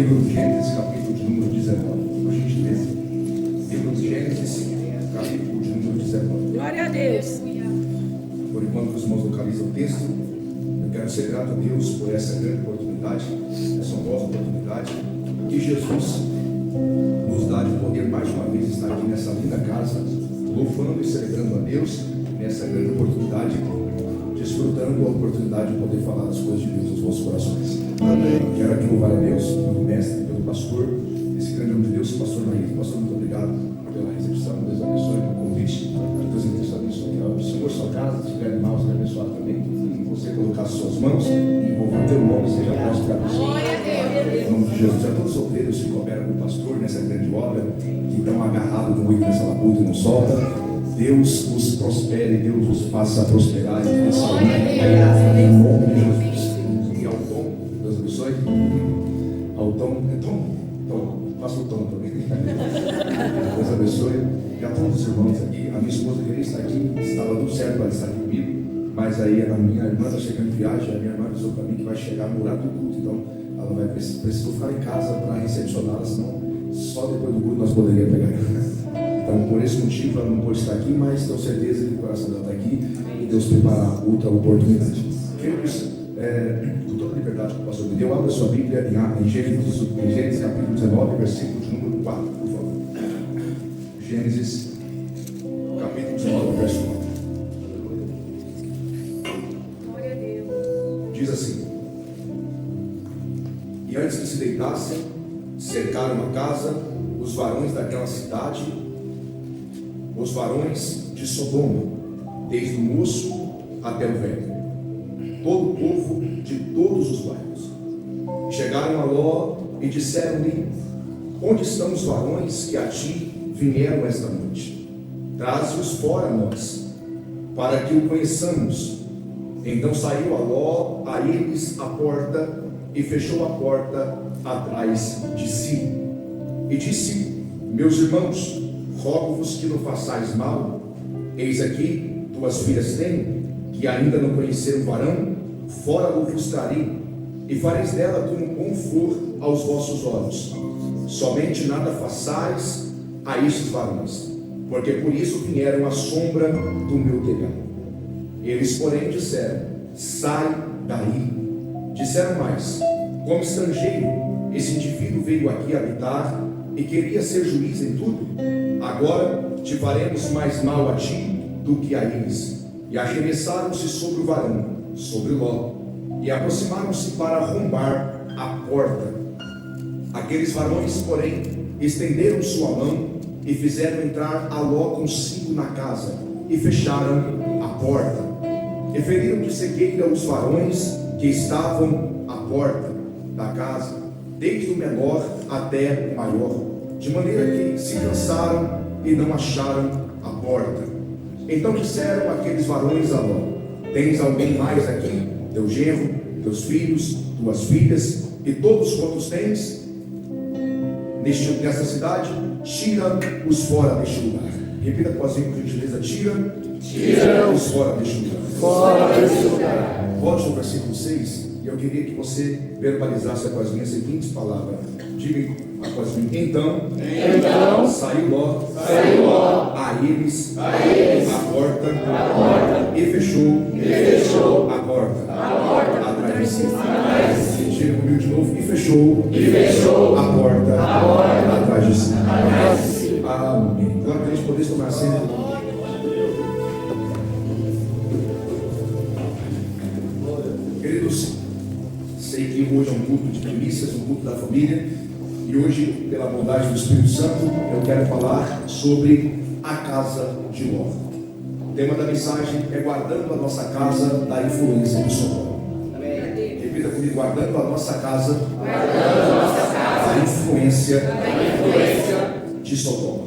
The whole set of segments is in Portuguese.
Livro de Gênesis, capítulo de número 19. Por gentileza. Livro de Gênesis, capítulo de número 19. Glória a Deus. Por enquanto os irmãos localizam o texto, eu quero ser grato a Deus por essa grande oportunidade, essa honrosa oportunidade que Jesus nos dá de poder mais uma vez estar aqui nessa linda casa, louvando e celebrando a Deus nessa grande oportunidade, desfrutando a oportunidade de poder falar das coisas de Deus nos vossos corações. Amém. Quero aqui louvar a Deus pelo mestre, pelo pastor, esse grande homem de Deus, pastor Maíra. Pastor, muito obrigado pela recepção, Deus abençoe pelo convite, Deus abençoe o Senhor, sua casa, se tiver irmãos, Deus abençoe também. Você colocar suas mãos e envolver o teu nome, seja prosperado. Em nome de Jesus, a todos os obreiros que cooperam com o pastor nessa grande obra, que estão agarrados muito nessa labuta e não solta. Deus os prospere, Deus os faça prosperar e faça saúde. Em nome de Jesus. E ao Tom, Deus abençoe. Ao Tom, é Tom, faça o Tom também. Deus abençoe. E a todos os irmãos aqui. A minha esposa queria estar aqui, estava tudo certo para estar aqui comigo. Mas aí a minha irmã está chegando de viagem, a minha irmã avisou para mim que vai chegar no horário do culto. Então ela vai precisar ficar em casa para recepcioná-la, senão só depois do culto nós poderíamos pegar. Então, por esse motivo, ela não pode estar aqui, mas tenho certeza que o coração dela está aqui e Deus preparar outra oportunidade. Queridos, com toda a liberdade que o pastor me deu, abra sua Bíblia em Gênesis capítulo 19, versículo de número 4, por favor. Gênesis capítulo 19, verso 4. Glória a Deus. Diz assim: E antes que se deitassem, cercaram a casa os varões daquela cidade, os varões de Sodoma, desde o moço até o velho, todo o povo de todos os bairros. Chegaram a Ló e disseram-lhe: Onde estão os varões que a ti vieram esta noite? Traze-os fora a nós, para que o conheçamos. Então saiu a Ló a eles a porta e fechou a porta atrás de si. E disse: Meus irmãos, rogo-vos que não façais mal. Eis aqui duas filhas tenho, que ainda não conheceram varão, fora vos trarei, e fareis dela como bom for aos vossos olhos. Somente nada façais a estes varões, porque por isso vieram à sombra do meu telhado. Eles, porém, disseram: Sai daí. Disseram mais: Como estrangeiro, esse indivíduo veio aqui habitar e queria ser juiz em tudo. Agora te faremos mais mal a ti do que a eles. E arremessaram-se sobre o varão, sobre Ló, e aproximaram-se para arrombar a porta. Aqueles varões, porém, estenderam sua mão e fizeram entrar a Ló consigo na casa, e fecharam a porta. E feriram de cegueira os varões que estavam à porta da casa, desde o menor até o maior, de maneira que se cansaram e não acharam a porta. Então disseram aqueles varões a Ló: Tens alguém mais aqui? Teu genro, teus filhos, tuas filhas e todos quantos tens nesta cidade? Tira-os fora deste lugar. Repita após mim, por gentileza: tira-os fora deste lugar. Fora deste lugar. Volte no versículo 6, e eu queria que você verbalizasse após mim as seguintes palavras. Diga após mim: Então saiu Ló a eles a porta e fechou a porta atrás de si. Diga comigo de novo: e fechou a porta atrás de si. Amém. Agora que a gente poder tomar assento. Queridos, sei que hoje é um culto de primícias, um culto da família, e hoje, pela bondade do Espírito Santo, eu quero falar sobre a casa de Ló. O tema da mensagem é guardando a nossa casa da influência de Sodoma. Repita comigo: guardando a nossa casa da influência de Sodoma.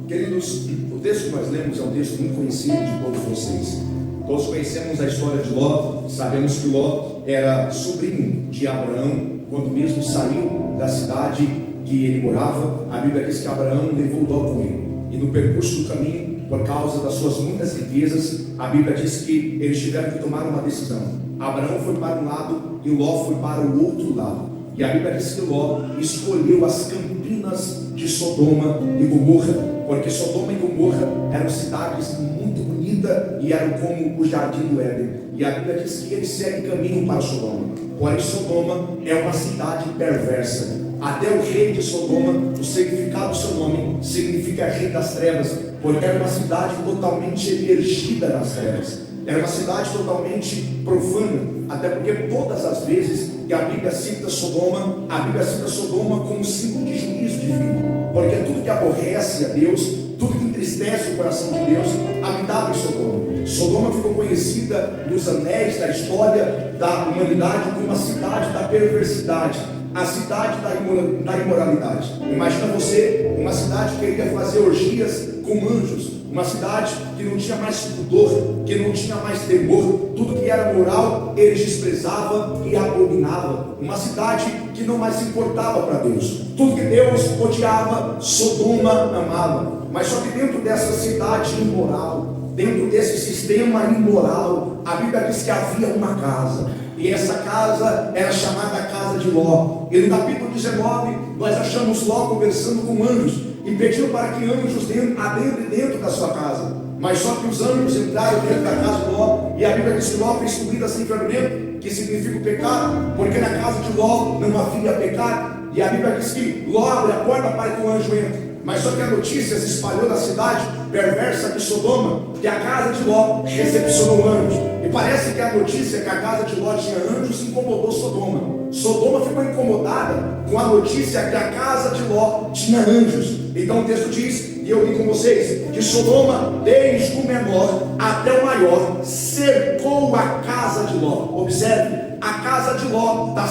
Queridos, o texto que nós lemos é um texto muito conhecido de todos vocês. Todos conhecemos a história de Ló, sabemos que Ló era sobrinho de Abraão, quando mesmo saiu da cidade que ele morava. A Bíblia diz que Abraão levou Ló com ele, e no percurso do caminho, por causa das suas muitas riquezas, a Bíblia diz que eles tiveram que tomar uma decisão. Abraão foi para um lado e Ló foi para o outro lado. E a Bíblia diz que Ló escolheu as campinas de Sodoma e Gomorra, porque Sodoma e Gomorra eram cidades muito bonitas e eram como o jardim do Éden. E a Bíblia diz que eles seguem caminho para Sodoma. Porém, Sodoma é uma cidade perversa. Até o rei de Sodoma, o significado do seu nome significa rei das trevas, porque era uma cidade totalmente emergida nas trevas. Era uma cidade totalmente profana, até porque todas as vezes que a Bíblia cita Sodoma, a Bíblia cita Sodoma como símbolo de juízo divino, porque tudo que aborrece a Deus, tudo que entristece o coração de Deus, habitava em Sodoma. Sodoma ficou conhecida nos anéis da história da humanidade como a cidade da perversidade, a cidade da imoralidade. Imagina você, uma cidade que queria fazer orgias com anjos, uma cidade que não tinha mais pudor, que não tinha mais temor, tudo que era moral eles desprezavam e abominavam, uma cidade que não mais se importava para Deus, tudo que Deus odiava, Sodoma amava. Mas só que dentro dessa cidade imoral, dentro desse sistema imoral, a Bíblia diz que havia uma casa, e essa casa era chamada casa de Ló. E no capítulo 19 nós achamos Ló conversando com anjos e pediu para que anjos adentrem dentro da sua casa. Mas só que os anjos entraram dentro da casa de Ló, e a Bíblia diz que Ló fez comida sem fermento, que significa o pecado, porque na casa de Ló não havia pecado. E a Bíblia diz que Ló abre a porta para que o anjo entre. Mas só que a notícia se espalhou na cidade perversa de Sodoma, que a casa de Ló recepcionou anjos. E parece que a notícia que a casa de Ló tinha anjos incomodou Sodoma. Sodoma ficou incomodada com a notícia que a casa de Ló tinha anjos. Então o texto diz, e eu li com vocês, que Sodoma, desde o menor até o maior, cercou a casa de Ló. Observe, a casa de Ló está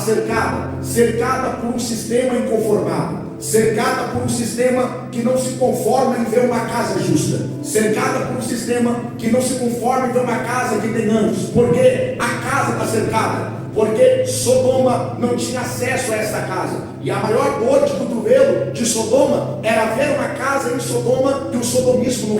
cercada por um sistema inconformado, cercada por um sistema que não se conforma em ver uma casa justa, cercada por um sistema que não se conforma em ver uma casa que tem anjos. Porque a casa está cercada, porque Sodoma não tinha acesso a essa casa, e a maior dor de cotovelo de Sodoma era ver uma casa em Sodoma e o sodomismo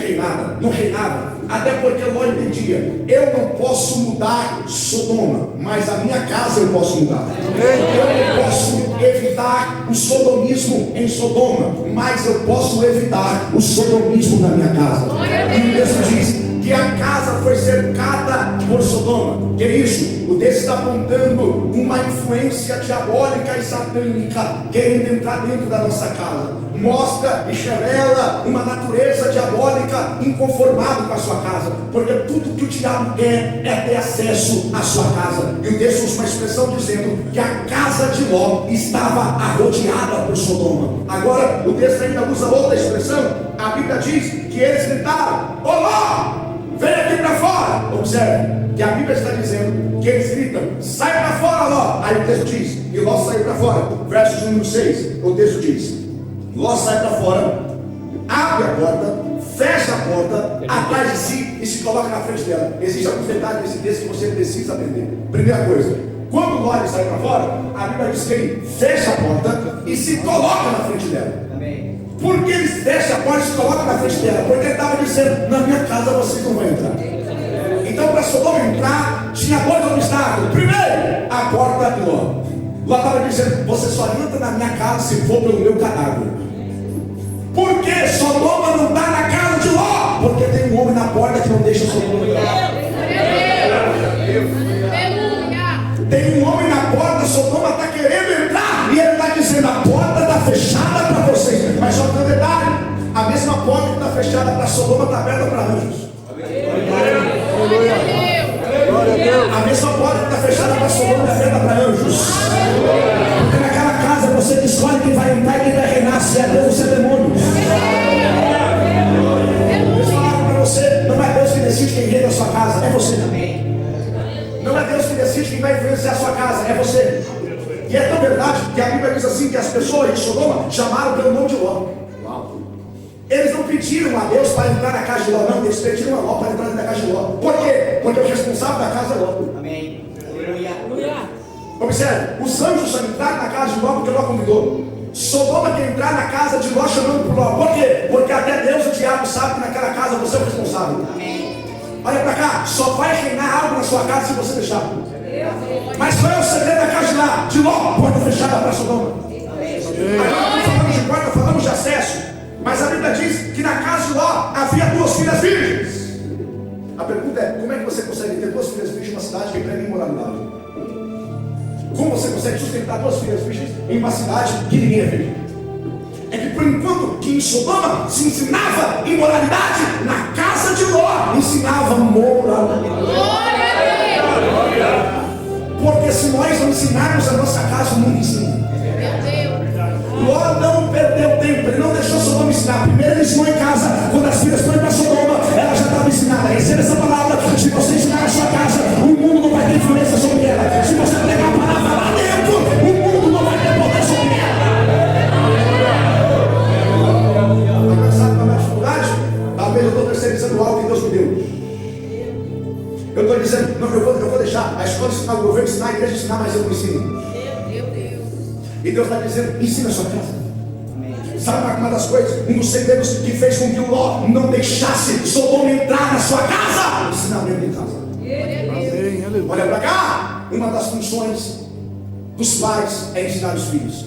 não reinava, até porque Ló entendia, eu não posso mudar Sodoma, mas a minha casa eu posso mudar. Eu não posso evitar o sodomismo em Sodoma, mas eu posso evitar o sodomismo na minha casa. E o texto diz que a casa foi cercada por Sodoma. Que é isso? O texto está apontando uma influência diabólica e satânica querendo entrar dentro da nossa casa. Mostra e revela uma natureza diabólica inconformada com a sua casa, porque tudo que o diabo quer é ter acesso à sua casa. E o texto usa uma expressão dizendo que a casa de Ló estava arrodeada por Sodoma. Agora o texto ainda usa outra expressão. A Bíblia diz que eles gritaram: ô Ló, vem aqui para fora. Observe que a Bíblia está dizendo que eles gritam: sai para fora, Ló. Aí o texto diz, e Ló saiu para fora. Verso número 6, o texto diz: Ló sai para fora, abre a porta, fecha a porta atrás de si e se coloca na frente dela. Existem alguns detalhes desse texto que você precisa aprender. Primeira coisa, quando Ló sai para fora, a Bíblia diz que ele fecha a porta e se coloca na frente dela. Por que ele fecha a porta e se coloca na frente dela? Porque ele estava dizendo: na minha casa vocês não vão entrar. Então, para Sodoma entrar, tinha dois obstáculos. Primeiro, a porta de Ló. Ló estava dizendo: você só entra na minha casa se for pelo meu cadáver. Por que Sodoma não está na casa de Ló? Porque tem um homem na porta que não deixa Sodoma entrar. Tem um homem na porta, Sodoma está querendo entrar, e ele está dizendo: a porta está fechada para vocês. Mas só tem um detalhe: a mesma porta que está fechada para Sodoma está aberta para anjos. A mesma porta que está fechada para Sodoma está aberta para anjos. Porque naquela casa você escolhe quem vai entrar e quem vai reinar, se é Deus ou se é demônio. Eles falaram para você: não é Deus que decide quem reina a sua casa, é você também. Não é Deus que decide quem vai influenciar a sua casa, é você. E é tão verdade que a Bíblia diz assim, que as pessoas de Sodoma chamaram pelo nome de Ló. Eles não pediram a Deus para entrar na casa de Ló, não, eles pediram a Ló para entrar na casa de Ló. Por quê? Porque o responsável da casa é Ló. Amém. Observe, os anjos só entraram na casa de Ló porque Ló convidou. Sodoma quer entrar na casa de Ló chamando por Ló. Por quê? Porque até Deus e o diabo sabem que naquela casa você é o responsável. Amém. Olha para cá, só vai reinar algo na sua casa se você deixar. Mas qual é o segredo da casa de lá de Ló, porta fechada para Sodoma. Agora falamos de porta, falamos de acesso. Mas a Bíblia diz que na casa de Ló havia 2 filhas virgens. A pergunta é, como é que você consegue ter 2 filhas virgens em uma cidade que prega imoralidade? Como você consegue sustentar 2 filhas virgens em uma cidade que ninguém é virgem? É que por enquanto que em Sodoma se ensinava imoralidade, na casa de Ló ensinava moralidade. Porque se nós não ensinarmos a nossa casa, o mundo ensina. Ló não perdeu tempo, ele não deixou Sodoma ensinar. Primeiro ele ensinou em casa. Quando as filhas foram para Sodoma, ela já estava ensinada. Receba essa palavra. Se você ensinar a sua casa, o mundo não vai ter influência sobre ela. Se você pregar a palavra lá dentro, o mundo não vai ter poder sobre ela. Agora sabe qual é a dificuldade? Talvez eu estou terceirizando algo que Deus me deu. Eu estou dizendo, não, eu vou deixar a escola ensinar, o governo ensinar, a igreja ensinar, mas eu não ensino. E Deus está dizendo, ensina a sua casa. Sabe uma das coisas, um dos segredos que fez com que o Ló não deixasse Sodoma entrar na sua casa? Ensinamento em casa. Olha para cá. Uma das funções dos pais é ensinar os filhos.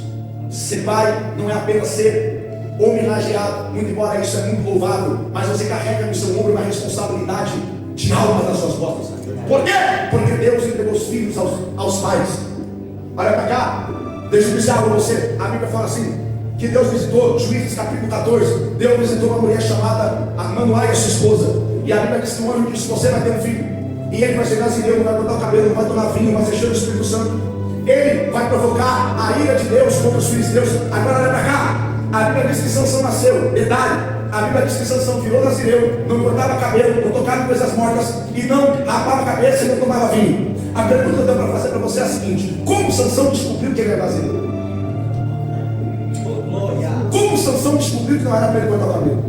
Ser pai não é apenas ser homenageado, muito embora isso é muito louvável, mas você carrega no seu ombro uma responsabilidade de alma das suas costas. Por quê? Porque Deus entregou os filhos aos pais. Olha para cá. Deixa eu dizer algo a você. A Bíblia fala assim, que Deus visitou, Juízes capítulo 14, Deus visitou uma mulher chamada Manoá, sua esposa. E a Bíblia diz que um anjo disse, você vai ter um filho. E ele vai chegar assim, não vai botar o cabelo, não vai tomar vinho, vai ser cheio do Espírito Santo. Ele vai provocar a ira de Deus contra os filhos de Deus. Agora olha para cá. A Bíblia diz que Sansão nasceu, detalhe. A Bíblia diz que Sansão virou nazireu, não cortava cabelo, não tocava em coisas mortas e não rapava a cabeça e não tomava vinho. A pergunta que eu tenho para fazer para você é a seguinte: como Sansão descobriu que ele era nazireu? Como Sansão descobriu que não era para ele cortar o cabelo?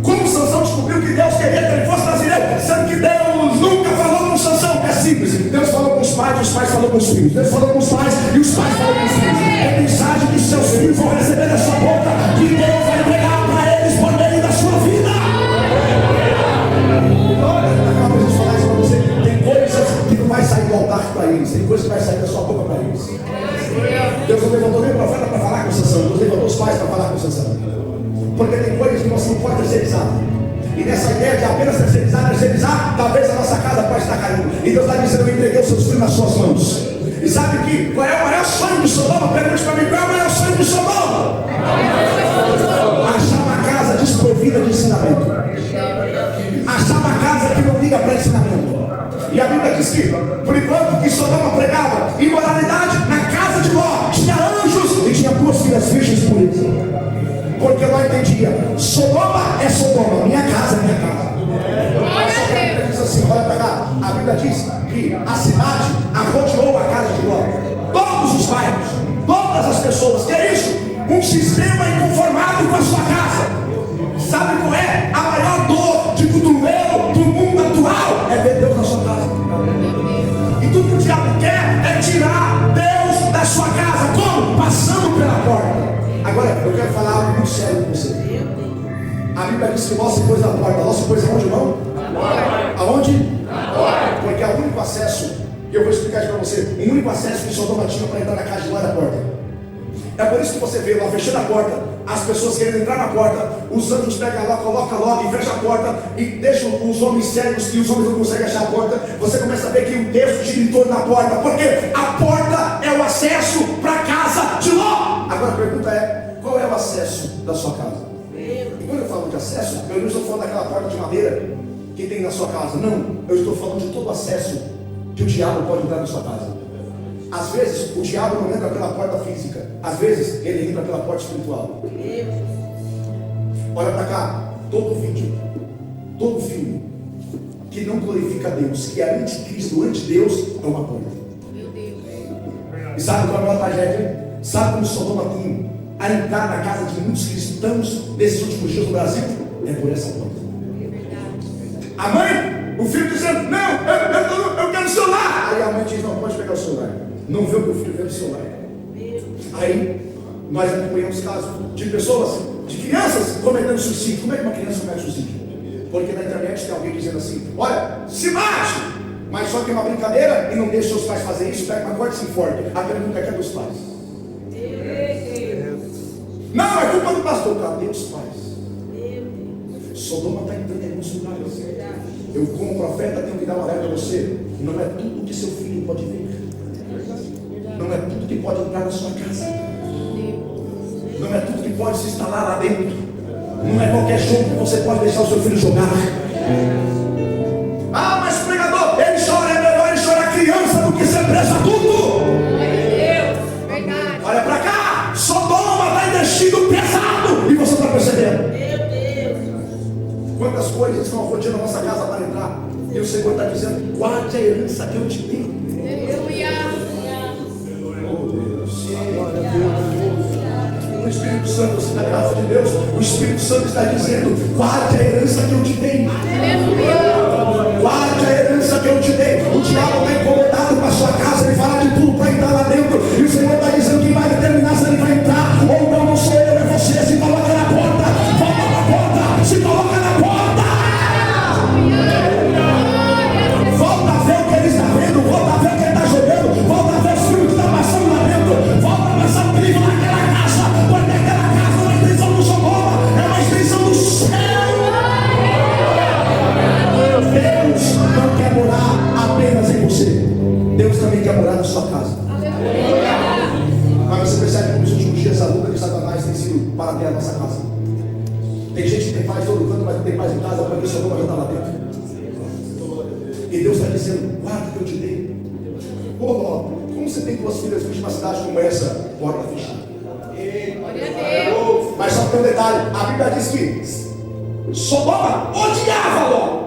Como Sansão descobriu que Deus queria que ele fosse nazireu, sendo que Deus nunca falou com Sansão? É simples, Deus falou com os pais e os pais falaram com os filhos. Deus falou com os pais e os pais falaram com os filhos. É mensagem que seus filhos vão receber da sua boca, que Deus vai entregar para eles por meio da sua vida. Acabo de falar isso para você. Tem coisas que não vai sair do altar para eles, tem coisas que vai sair da sua boca para eles. Deus não levantou nem o profeta para falar com Sansão, Deus levantou os pais para falar com Sansão. Porque tem coisas que você não pode terceirizar. E nessa ideia de apenas terceirizar, talvez a nossa casa pode estar caindo. E Deus está dizendo, eu entreguei os seus filhos nas suas mãos. E sabe que qual é o maior sonho de Sodoma? Pergunte para mim, qual é o maior sonho de Sodoma? Achar uma casa desprovida de ensinamento. Achar uma casa que não liga para ensinamento. E a Bíblia diz que, por enquanto que Sodoma pregava imoralidade, na casa de Ló tinha anjos e tinha 2 filhas virgens puras. Porque Ló entendia, Sodoma é Sodoma, minha casa é minha casa. Ele diz assim, olha para cá, a Bíblia diz que a cidade arrodeou a casa de Ló. Todos os bairros, todas as pessoas, que é isso? Um sistema inconformado com a sua casa. Sabe qual é a maior dor de cotovelo do mundo atual? É ver Deus na sua casa. E tudo que o diabo quer é tirar Deus da sua casa. Como? Passando pela porta. Agora, eu quero falar algo muito sério com você. A Bíblia diz que Ló se pôs na porta. Ló se pôs aonde, irmão? Aonde? Porque é o único acesso, e eu vou explicar isso para você, o único acesso que Sodoma tinha para entrar na casa de Ló era a porta. É por isso que você vê lá fechando a porta, as pessoas querendo entrar na porta, os anjos pegam lá, colocam lá e fecham a porta e deixam os homens cegos, e os homens não conseguem achar a porta. Você começa a ver que o texto gira em torno da porta, porque a porta é o acesso para a casa de Ló. Agora a pergunta é, qual é o acesso da sua casa? E quando eu falo de acesso, eu não estou falando daquela porta de madeira que tem na sua casa, não, eu estou falando de todo o acesso que o diabo pode entrar na sua casa. Às vezes o diabo não entra pela porta física, às vezes ele entra pela porta espiritual. Olha para cá, todo vídeo, todo filme que não glorifica a Deus, que é anticristo, anti-Deus, é uma porta. E sabe qual é a maior tragédia? Sabe como Sodoma tem a entrar na casa de muitos cristãos nesses últimos dias no Brasil? É por essa porta. A mãe, o filho dizendo, não, eu quero o celular. Aí a mãe diz, não, pode pegar o celular. Não vê o que o filho vê no celular. Aí nós acompanhamos casos de pessoas, de crianças cometendo suicídio. Como é que uma criança comete suicídio? Porque na internet tem alguém dizendo assim, olha, se mate. Mas só que é uma brincadeira e não deixa os pais fazer isso, pega uma corda e se enforca. A pergunta é: dos pais? Não, é culpa do pastor. Cadê os pais? Sodoma está entrando em alguns lugares. Eu, como profeta, tenho que dar uma regra para você. Não é tudo que seu filho pode ver. Não é tudo que pode entrar na sua casa. Não é tudo que pode se instalar lá dentro. Não é qualquer jogo que você pode deixar o seu filho jogar. Ah, mas pregador, ele chora, é melhor ele chorar criança do que ser preso adulto. Olha para cá, Sodoma está investindo pesado e você está percebendo. Quantas coisas estão rodeando a nossa casa para entrar, e o Senhor está dizendo: guarde a herança que eu te dei. Oh Deus, o Espírito Santo, você da graça de Deus, o Espírito Santo está dizendo: guarde a herança que eu te dei. Guarde a herança que eu te dei. O diabo está incomodado com a sua casa, ele fala de tudo para entrar lá dentro, e o Senhor está dizendo que vai determinar se ele vai entrar ou não. Não sou eu, é você. Se coloca na porta, volta na porta, se coloca na porta. Volta a ver o que ele está vendo, volta a ver o que ele está jogando, volta a ver os filmes que está passando lá dentro, volta a passar o perigo naquela casa, porque aquela casa não é uma extensão do Sodoma, é uma extensão do céu. Deus não quer morar apenas em você, Deus também quer morar na sua casa. Mas você percebe que nos últimos dias a luta de Satanás tem sido para ter a nossa casa. Tem gente que tem paz todo canto, mas não tem paz em casa, porque o Sodoma já está lá dentro. E Deus está dizendo: guarda o que eu te dei. Como você tem duas filhas de uma cidade como essa, porta fechada. Mas só tem um detalhe: a Bíblia diz que Sodoma odiava Ló.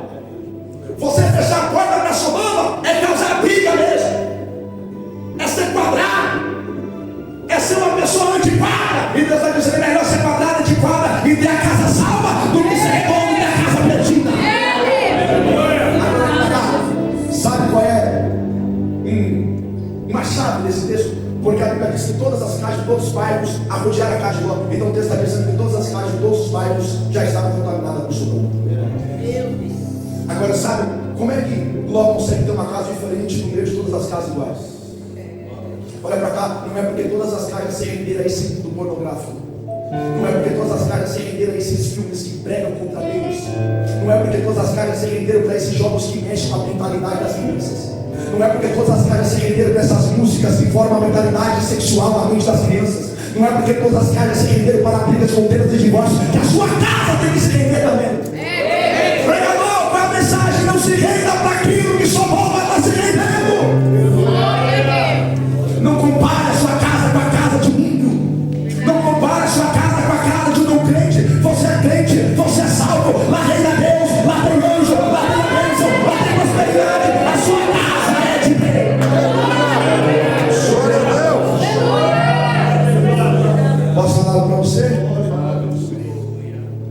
Você fechar a porta para Sodoma é causar briga mesmo, é ser quadrado, é ser uma pessoa antiquada. E Deus está dizendo: é melhor ser quadrado, antiquada e ter a casa salva do que ser redondo e ter a casa perdida. Sabe qual é uma chave desse texto? Porque a Bíblia diz que todas as casas de todos os bairros arrodearam a casa de Ló. Então o texto está dizendo que todas as casas de todos os bairros já estavam contaminadas por Sodoma. Agora, sabe como é que Ló consegue ter uma casa diferente no meio de todas as casas iguais? Olha para cá, não é porque todas as casas se renderam a esse mundo pornográfico. Não é porque todas as casas se renderam a esses filmes que pregam contra Deus. Não é porque todas as casas se renderam para esses jogos que mexem com a mentalidade das crianças. Não é porque todas as casas se renderam para essas músicas que formam a mentalidade sexual na mente das crianças. Não é porque todas as casas se renderam para brigas, contendas e divórcios que a sua casa tem que se render também. Pregador, qual é a mensagem? Não se renda para aquilo que Sodoma está se rendendo. Não compare a sua casa com a casa de um ímpio. Não compare a sua casa com a casa de um não crente. Você é crente, você é salvo. Lá reina Deus, lá tem anjo, lá tem bênção, lá tem prosperidade. A sua casa é de Deus. Posso falar algo para você?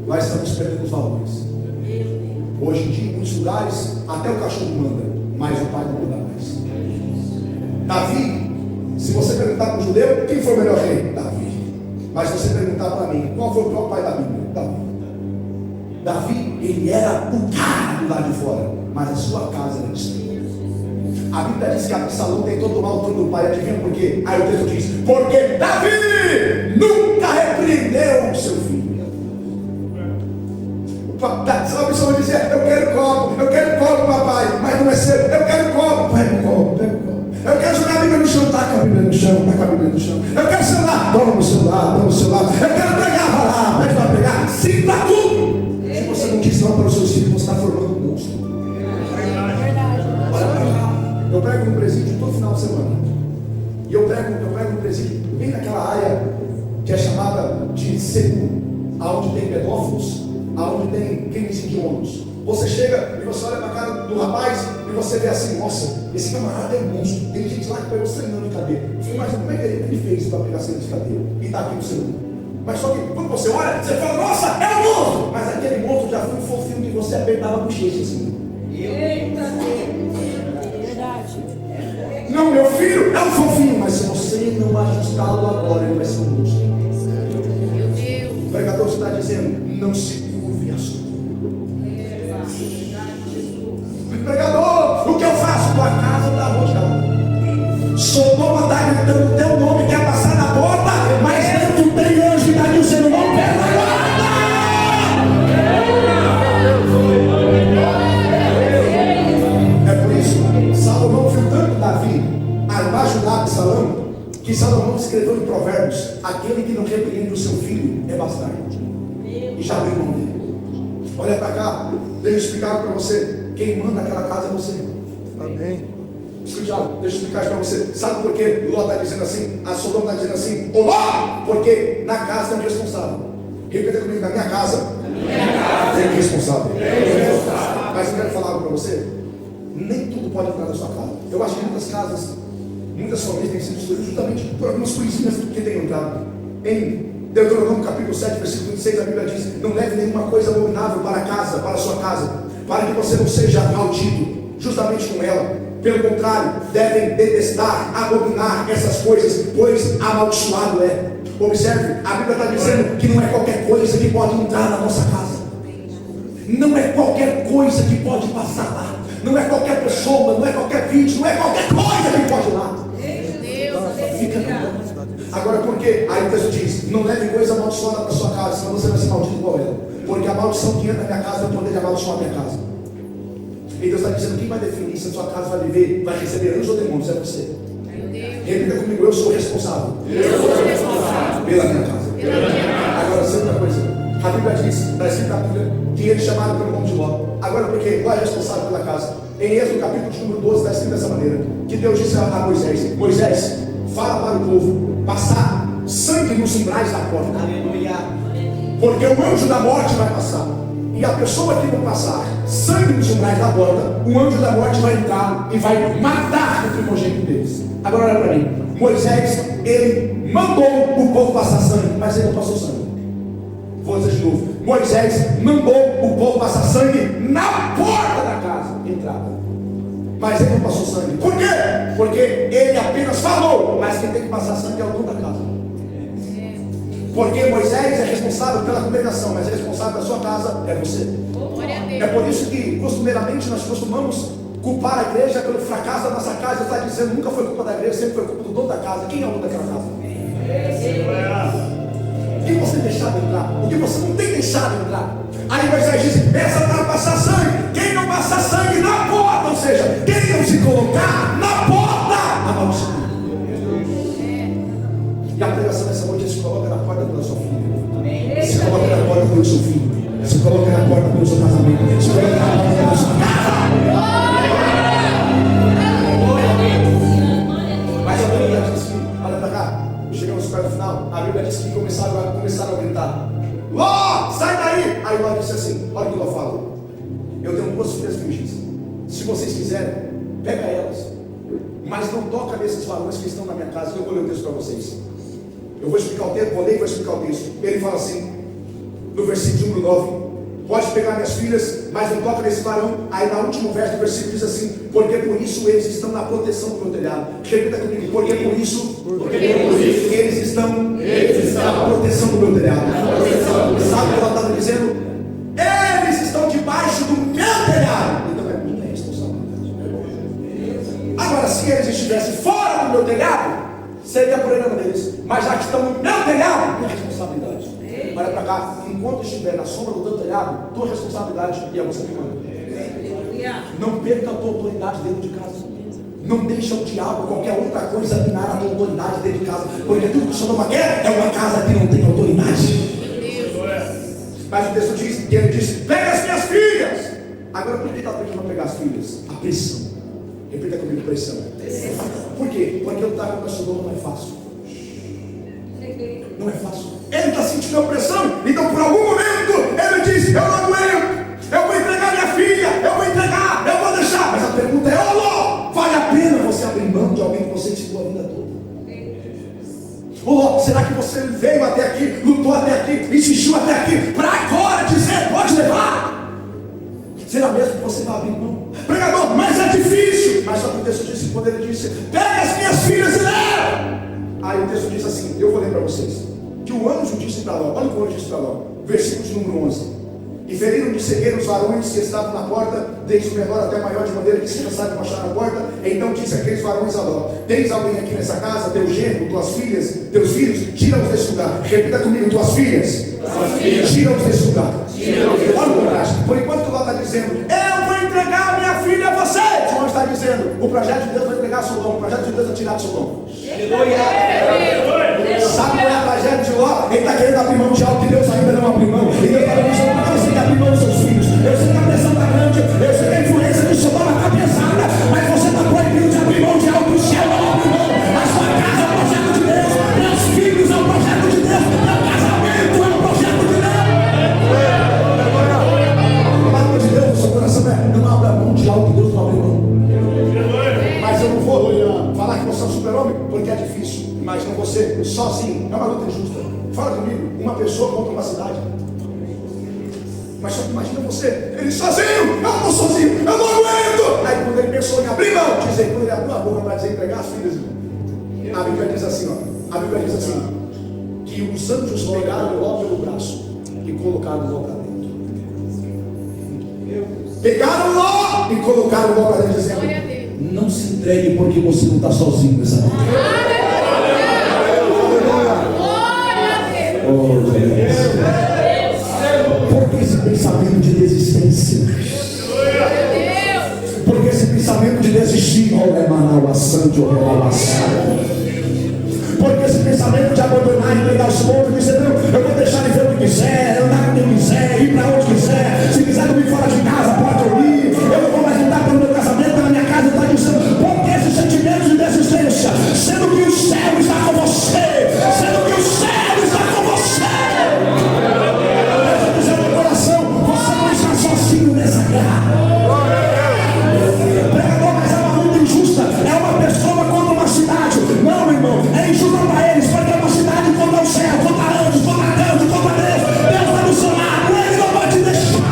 Nós estamos perdendo os valores. Hoje em dia, em muitos lugares, até o cachorro manda, mas o pai não manda mais. Davi, se você perguntar para o judeu, quem foi o melhor rei? Davi. Mas se você perguntar para mim, qual foi o pior pai da Bíblia? Davi. Davi, ele era o cara do lado de fora, mas a sua casa era destruída. A Bíblia diz que Absalão tentou tomar o trono do pai. Adivinha por quê? Aí o texto diz: porque Davi nunca repreendeu o seu filho. Absalão dizia: eu quero copo, papai, mas não é seu. Eu quero copo, pega o copo, pega o copo. Eu quero jogar a Bíblia no chão, taca a Bíblia no chão, taca a Bíblia no chão. Eu quero celular, toma o celular, toma o celular. Eu quero pregar, vai lá, pede para pregar. Sim, para tudo. Se você não diz não para os seus filhos, você está formando um monstro. Olha para cá. Eu prego no presídio todo final de semana. E eu prego no presídio bem naquela área que é chamada de seguro, aonde tem pedófilos, aonde tem crimes hediondos. Você chega e você olha para a cara do rapaz e você vê assim: nossa, esse camarada é um monstro. Tem gente lá que pegou 100 anos de cadeia. Mas como é que ele fez para pegar 100 anos de cadeia? E está aqui no seu mundo. Mas só que quando você olha, você fala: nossa, é um monstro. Mas aquele monstro já foi um fofinho que você apertava a bochecha assim. Não, meu filho é um fofinho, mas se você não ajustá-lo agora, ele vai ser um monstro. O pregador está dizendo: não se curve a sua. Pregador, o que eu faço? Sodoma está gritando o teu nome, quer passar na porta, mas dentro tem anjo que está dizendo: não perca a guarda. É por isso, Salomão viu tanto Davi ajudar Absalão, que Salomão escreveu em Provérbios: aquele que não repreende o seu filho é bastardo. E já abriu mão dele. Olha para cá, deixa eu explicar para você: quem manda aquela casa é você. Amém. Escute algo, deixa eu explicar para você. Sabe por que Ló está dizendo assim? A Sodoma está dizendo assim: ô Ló, porque na casa tem um responsável. Repita comigo: na minha casa tem um responsável. Mas eu quero falar algo para você: nem tudo pode entrar na sua casa. Eu acho que muitas casas, muitas famílias têm sido destruídas justamente por algumas coisinhas que têm entrado. Em Deuteronômio capítulo 7, versículo 26, a Bíblia diz: não leve nenhuma coisa abominável para casa, para a sua casa, para que você não seja maldito justamente com ela. Pelo contrário, devem detestar, abominar essas coisas, pois amaldiçoado é. Observe, a Bíblia está dizendo que não é qualquer coisa que pode entrar na nossa casa. Não é qualquer coisa que pode passar lá. Não é qualquer pessoa, não é qualquer vídeo, não é qualquer coisa que pode ir lá. Fica no. Agora, por quê? Aí o texto diz: não leve coisa amaldiçoada para sua casa, senão você vai ser maldito igual ela. Porque a maldição que entra na minha casa vai poder amaldiçoar a minha casa. E Deus está dizendo: quem vai definir se a sua casa vai viver, vai receber anjos ou demônios? É você. Repita comigo: eu sou responsável. Pela minha casa. Agora, segunda coisa, a Bíblia diz, está escrito na Bíblia, que eles chamaram pelo nome de Ló. Agora, por quê? Ló é responsável pela casa. Em Êxodo capítulo de número 12 está escrito dessa maneira, que Deus disse a Moisés: Moisés, fala para o povo passar sangue nos umbrais da porta. Aleluia. Porque o anjo da morte vai passar. E a pessoa que não passar sangue nos umbrais da porta, o anjo da morte vai entrar e vai matar o primogênito deles. Agora olha para mim: Moisés, ele mandou o povo passar sangue, mas ele não passou sangue. Vou dizer de novo: Moisés mandou o povo passar sangue na porta da casa, entrada, mas ele não passou sangue. Por quê? Porque ele apenas falou, mas quem tem que passar sangue é o dono da casa. Porque Moisés é responsável pela congregação, mas é responsável pela sua casa é você. É por isso que costumeiramente nós costumamos culpar a igreja pelo fracasso da nossa casa. Está dizendo: nunca foi culpa da igreja, sempre foi culpa do dono da casa. Quem é o dono daquela casa? O que você deixado entrar? O que você não tem deixado entrar? Aí Moisés diz: essa para passar sangue. Quem não passar sangue na porta, ou seja, quem não se colocar na porta, amaldiçoado. E a pregação dessa noite se coloca na porta da sua filha, se coloca na porta do seu filho, se coloca na porta do seu casamento, se coloca na porta da sua casa. Mas a Bíblia diz que, olha para cá, chegamos para o final, a Bíblia diz que começaram a gritar: Ló, sai daí! Aí Ló disse assim: olha o que Ló fala: eu tenho duas filhas virgens, se vocês quiserem, pega elas, mas não toca nesses varões que estão na minha casa. Eu vou ler o texto para vocês. Eu vou explicar o texto, vou ler e vou explicar o texto. Ele fala assim, no versículo número 9: pode pegar minhas filhas, mas não toca nesse varão. Aí no último verso do versículo diz assim: porque por isso eles estão na proteção do meu telhado. Repita comigo: porque por isso eles estão na proteção do meu telhado. Sabe o que ela estava dizendo? Eles estão debaixo do meu telhado. Então é minha responsabilidade. Agora, se eles estivessem fora do meu telhado, seria problema deles. Mas já que estão no meu telhado, minha responsabilidade. Olha para cá: enquanto estiver na sombra do teu telhado, tua responsabilidade e a você que manda. Não perca a tua autoridade dentro de casa. Não deixa o diabo, qualquer outra coisa, minar a tua autoridade dentro de casa. Porque tudo que o Sodoma quer é uma casa que não tem autoridade. Mas o texto diz que ele disse: pega as minhas filhas. Agora, por que está pedindo para pegar as filhas? A pressão. Repita comigo: pressão. Por quê? Porque lutar contra Sodoma não é fácil. Não é fácil. Ele está sentindo a pressão. Então por algum momento ele diz: eu não aguento, eu vou entregar minha filha, eu vou entregar, eu vou deixar. Mas a pergunta é: ô Ló, vale a pena você abrir mão de alguém que você seguiu a vida toda? Ô Ló, será que você veio até aqui, lutou até aqui, insistiu até aqui, para agora dizer pode levar? Será mesmo que você vai abrir mão? Pregador, mas é difícil. Mas só que o texto disse, quando ele disse: pega as minhas filhas e leva. Aí o texto diz assim, eu vou ler para vocês, que o anjo disse para Ló, olha o que o anjo disse para Ló, versículo de número 11: e feriram de cegueira os varões que estavam na porta, desde o menor até o maior, de maneira que se cansaram de marchar na porta. Então disse aqueles varões a Ló: tens alguém aqui nessa casa, teu genro, tuas filhas, teus filhos? Tira-os desse lugar. Repita comigo: tuas filhas, tira-os desse lugar. Olha o contraste. Por enquanto Ló está dizendo: eu vou entregar a minha filha a você. João está dizendo: o projeto de Deus vai entregar a Sodoma, o projeto de Deus vai tirar de Sodoma. Sabe qual é a tragédia de Ló? Ele está querendo abrir mão de algo que Deus ainda não abriu mão. E Deus está dizendo: mas você tem que abrir mão dos seus filhos. Eu sei que a pressão está grande, eu sei que a influência de Sodoma está pesada, mas você está proibido de abrir mão de algo que o céu não abriu mão. A sua casa é o projeto de Deus, meus filhos é o projeto de Deus, meu casamento é o projeto de Deus. A palavra de Deus no seu coração é: não abra mão de algo que Deus não abriu mão. Mas eu não vou falar que você é um super-homem, porque é difícil. Imagina você sozinho, é uma luta injusta. Fala comigo: uma pessoa contra uma cidade. Mas só que imagina você, ele sozinho, eu não estou sozinho, eu não aguento. Aí quando ele pensou em abrir mão, dizer, quando ele abriu a boca para dizer entregar as filhas, a Bíblia diz assim, ó, a Bíblia diz assim, que os anjos pegaram Ló pelo braço e colocaram Ló para dentro. Pegaram Ló e colocaram Ló para dentro, dizendo: não se entregue, porque você não está sozinho nessa vida. Oh, Deus. Porque esse pensamento de desistência, porque esse pensamento de desistir, porque esse pensamento de abandonar e pegar os pontos, dizer: não, eu vou deixar de ver o que quiser, andar com quem quiser, ir para onde quiser, se quiser dormir fora de casa, pode dormir, eu não vou mais lutar pelo meu casamento, pela minha casa, está dizendo, porque esse sentimento de desistência, sendo que o céu está com você, sendo que o céu está com você. Nessa guerra, pregador, mas é uma luta injusta, é uma pessoa contra uma cidade. Não, meu irmão, é injusta para eles, porque é uma cidade contra o céu, contra anjos, contra Deus, contra Deus. Deus está do seu lado, ele não vai te deixar.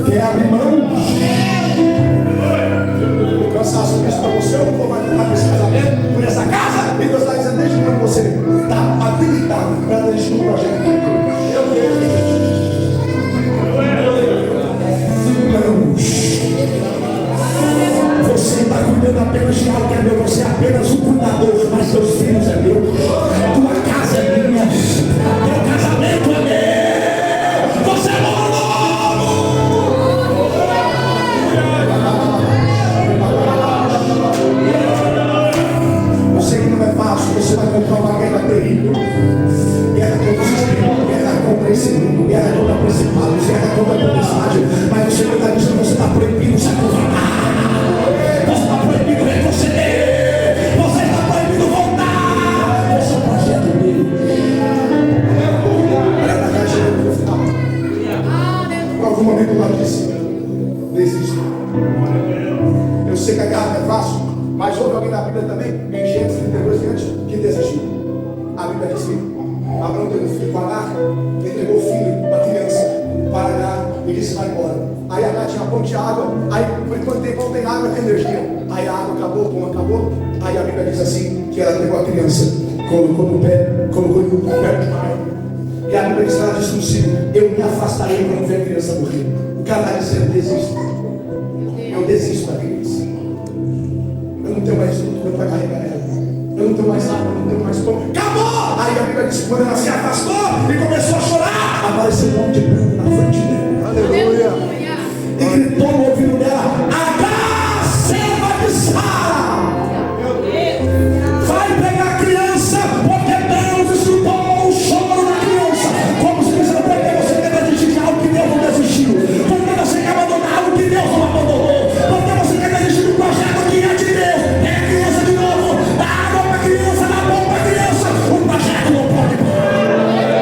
Quer abrir mão? O cansaço disso para você, eu não vou mais lutar por esse casamento, por essa casa. E Deus está dizendo: deixa eu ver você está habilitado para dirigir um projeto. Você está cuidando apenas de algo que é meu. Você é apenas um cuidador, mas seus filhos é meu, tua casa é minha, teu casamento é meu. Você é novo. Eu sei que não é fácil. Você vai comprar uma guerra terrível, guerra contra o sistema, guerra contra esse mundo, guerra contra principados, guerra contra a tempestade. Mas você está dizendo: você está proibido de se acovardar, você está proibido de retroceder, você está proibido de voltar. Esse é o projeto dele. Olha para cá, chega no final. Por algum momento lá disse: desisto. Eu sei que a guerra não é fácil, mas houve alguém na Bíblia também, em Gênesis 32 diante, que desistiu. A Bíblia diz que Abraão teve um filho com Agar, entregou o filho, uma criança, para Agar e disse: vai embora. Aí Agar tinha uma ponte de água, aí por enquanto tem água, tem energia. Aí a água acabou, como acabou. Aí a Bíblia diz assim: que ela pegou a criança, colocou no pé de mar. E a Bíblia diz que ela disse consigo: eu me afastarei para não ver a criança morrer. O cara está dizendo: desisto. Eu desisto da criança. Eu não tenho mais estrutura para carregar ela. Eu não tenho mais água, eu não tenho mais pão. Acabou! Aí a Bíblia diz que quando ela se afastou e começou a chorar, apareceu um homem de branco na frente dela. Aleluia! E gritou no ouvido dela: Agar, serva de Sara, vai pegar a criança, porque Deus escutou o choro da criança. Como se dizendo: por que você quer desistir de algo que Deus não desistiu? Por que você quer abandonar algo que Deus não abandonou? Por que você quer desistir do projeto que é de Deus? É a criança de novo, dá água para a criança, dá pão para a criança. O projeto não pode parar.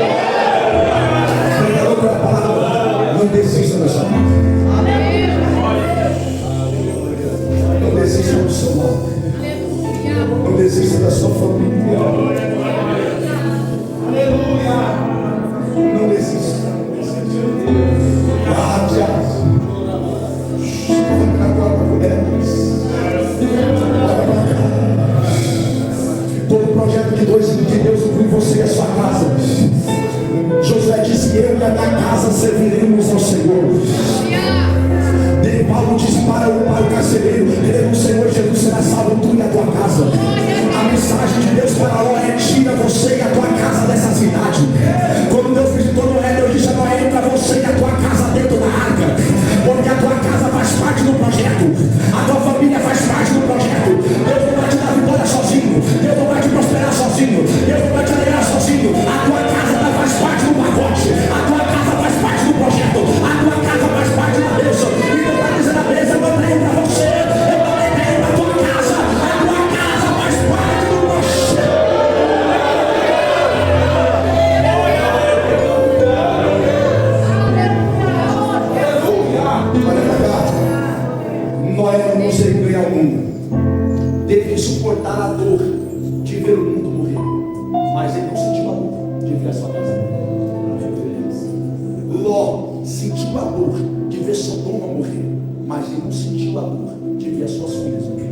mundo. Teve que suportar a dor de ver o mundo morrer. Mas ele não sentiu a dor de ver a sua casa. Ló sentiu a dor de ver Sodoma morrer. Mas ele não sentiu a dor de ver as suas filhas morrer.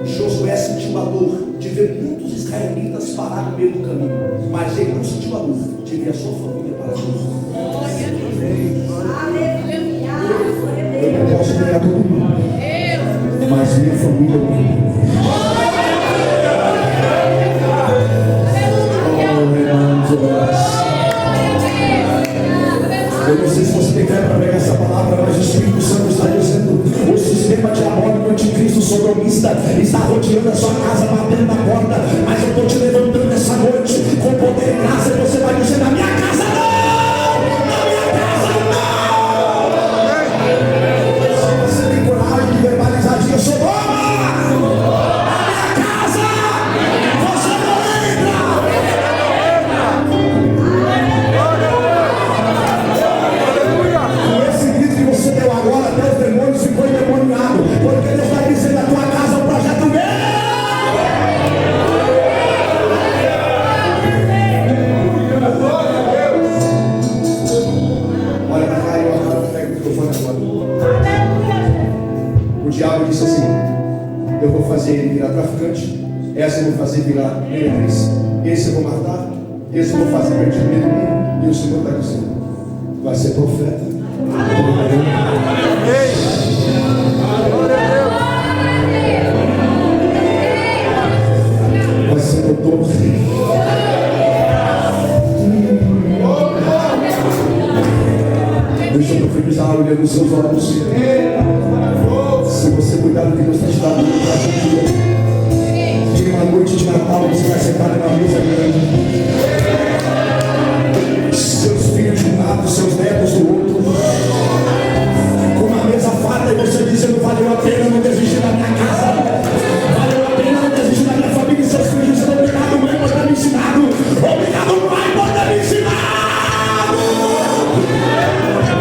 Josué sentiu a dor de ver muitos israelitas parar no meio do caminho. Mas ele não sentiu a dor de ver a sua família parar no meio. Eu não posso ganhar todo mundo, mas minha família não. Eu não sei se você tem fé para pegar essa palavra, mas o Espírito Santo está dizendo: o sistema diabólico anticristo sodomista está rodeando a sua casa, batendo na porta. Mas eu estou te levantando essa noite com poder e graça, e você vai dizer: na minha casa não! Na minha casa não! Você tem coragem de verbalizar isso, Sodoma! Na minha casa você não entra! Você deu agora, até os demônios ficou endemoniado, porque Deus vai dizer: na tua casa o projeto meu. Olha para cá e eu agora pego o microfone agora. O diabo disse assim: eu vou fazer ele virar traficante, essa eu vou fazer virar meretriz, esse eu vou matar, esse eu vou fazer perder o meio do mundo. E o Senhor está dizendo: vai ser profeta. Vai ser doutor. Deixa eu profetizar olhando nos seus olhos. Se você cuidar do que Deus está te dando de uma noite de Natal, você vai sentar numa mesa grande. Seus filhos de um lado, seus netos do outro. Com uma mesa farta, e você dizendo: valeu a pena não desistir da minha casa. Valeu a pena não desistir da minha família. E seus filhos dizendo: obrigado, mãe, por ter me ensinado. Obrigado, pai, por ter me ensinado.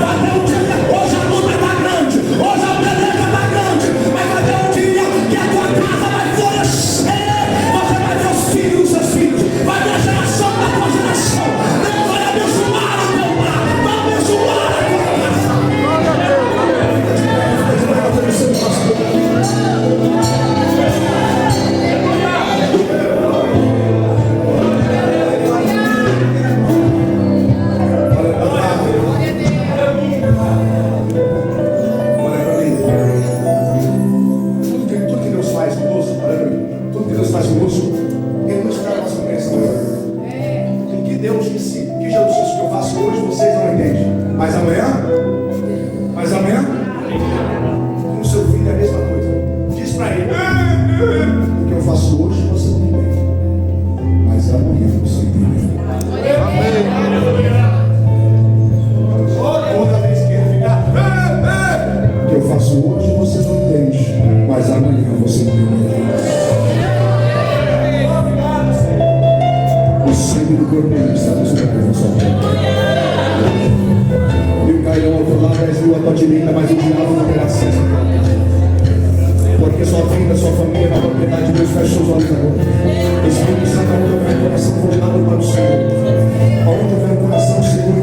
Vai ter um dia, hoje a luta está grande, hoje a beleza está grande, mas vai ter um dia que a tua casa vai florescer. Você vai ver os filhos dos seus filhos, vai ver a geração da tua geração. Deus vai abençoar o teu lar, vai abençoar a tua casa. Tudo que Deus faz conosco, tudo que Deus faz conosco, Ele não espera a nossa compreensão. O que Deus disse, que Jesus disse que eu faço hoje, vocês não entendem. Mas amanhã, com o seu filho é a mesma coisa. Diz para ele: o que eu faço hoje, você não entende. Mas amanhã você entende. Outra vez que ele ficar: o que eu faço hoje, você não entende. Mas amanhã você entende. O sangue do Cordeiro está nos pés. E o cairão ao outro lado, 10.000 à tua direita, mas o diabo não terá acesso à tua casa. Porque sua vida, sua família, na propriedade de Deus. Feche seus olhos agora. Espírito Santo, onde houver coração voltado para o Senhor, onde houver coração seguro